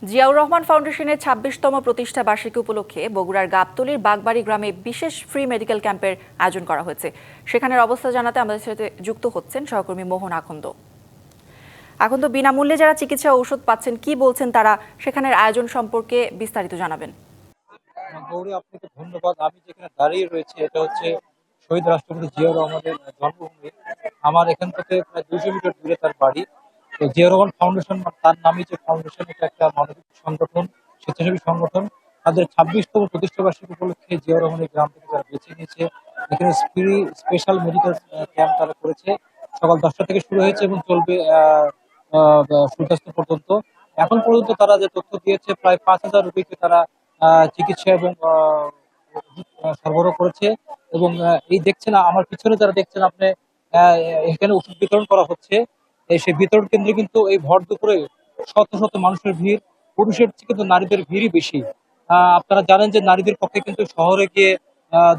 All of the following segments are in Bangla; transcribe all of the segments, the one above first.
জিয়াউর রহমান ফাউন্ডেশনের ২৬তম প্রতিষ্ঠা বার্ষিকী উপলক্ষে বগুড়ার গাবতলীর বাগবাড়ি গ্রামে বিশেষ ফ্রি মেডিকেল ক্যাম্পের আয়োজন করা হয়েছে। সেখানের অবস্থা জানাতে আমাদের সাথে যুক্ত হচ্ছেন সহকর্মী মোহন আখন্দ। আখন্দ, বিনামূল্যে যারা চিকিৎসা ঔষধ পাচ্ছেন, কি বলছেন তারা, সেখানের আয়োজন সম্পর্কে বিস্তারিত জানাবেন। গৌরী, আপনাকে ধন্যবাদ। আমি যেখানে দাঁড়িয়ে রয়েছে এটা হচ্ছে শহীদ রাষ্ট্রপতি জিয়াউর রহমানের জন্মভূমি। আমার এখান থেকে প্রায় 200 মিটার দূরে তার বাড়ি। তো জিয়াউর রহমান ফাউন্ডেশন, তার নামে যে ফাউন্ডেশন, এটা একটা মানবিক সংগঠন, স্বেচ্ছাসেবী সংগঠন। তাদের 26তম প্রতিষ্ঠা বার্ষিকী উপলক্ষে জিয়াউর রহমানের গ্রাম থেকে তারা বেছে নিয়েছে এখানে ফ্রি স্পেশাল মেডিকেল ক্যাম্প তারা করেছে। সকাল 10টা থেকে শুরু হয়েছে এবং চলবে সূর্যাস্ত পর্যন্ত। এখন পর্যন্ত তারা যে তথ্য দিয়েছে, প্রায় 5,000 রোগীকে তারা চিকিৎসা এবং সরবরাহ করেছে। এবং এই দেখছেন আমার পিছনে যারা দেখছেন আপনি, আহ, এখানে ওষুধ বিতরণ করা হচ্ছে। সেই বিতরণ কেন্দ্রে কিন্তু এই ভর দুপুরে শত শত মানুষের ভিড়। পুরুষের চেয়ে কিন্তু নারীদের ভিড়ই বেশি। আপনারা জানেন যে নারীদের পক্ষে কিন্তু শহরে গিয়ে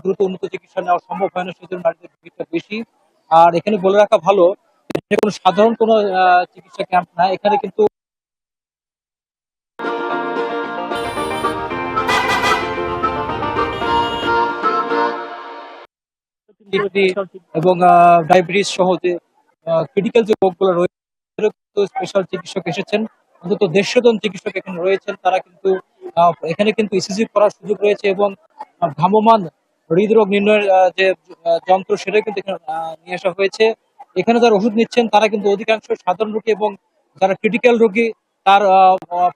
দ্রুত উন্নত চিকিৎসা নেওয়া সম্ভব হয় না, সেজন্য নারীদের ভিড়টা বেশি। আর এখানে বলে রাখা ভালো, এটা কোনো সাধারণ কোনো চিকিৎসা ক্যাম্প না। এখানে কিন্তু কিডনি এবং ডায়াবেটিস সহ যে ক্রিটিক্যাল যে রোগগুলো রয়েছে, স্পেশাল চিকিৎসক এসেছেন। অন্তত 150 জন চিকিৎসক এখানে রয়েছেন। তারা কিন্তু এখানে কিন্তু ইসিজি করার সুযোগ রয়েছে এবং ভ্রাম্যমান হৃদরোগ নির্ণয়ের যে যন্ত্র, সেটা কিন্তু এখানে নিয়ে আসা হয়েছে। এখানে যারা ওষুধ নিচ্ছেন তারা কিন্তু অধিকাংশ সাধারণ রোগী এবং যারা ক্রিটিক্যাল রোগী তার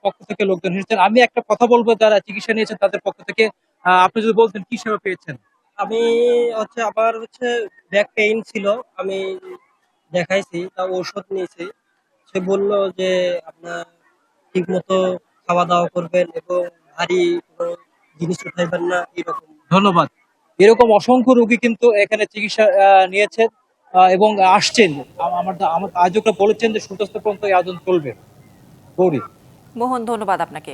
পক্ষ থেকে লোকজন এসেছেন। আমি একটা কথা বলবো, যারা চিকিৎসা নিয়েছেন তাদের পক্ষ থেকে, আপনি যদি বলতেন কি সেবা পেয়েছেন। আমি আমার ব্যাক পেইন ছিল। আমি দেখাইছি, তা ঔষধ নিয়েছি। সে বলল যে আপনার ঠিক মতো খাওয়া দাওয়া করবেন এবং ভারী কোনো জিনিস উঠাইবেন না, এরকম। ধন্যবাদ। এরকম অসংখ্য রোগী কিন্তু এখানে চিকিৎসা নিয়েছেন এবং আসছেন। আমার আমার আয়োজকরা বলেছেন যে সূর্যাস্ত পর্যন্ত এই আয়োজন চলবে। গৌরী। মোহন, ধন্যবাদ আপনাকে।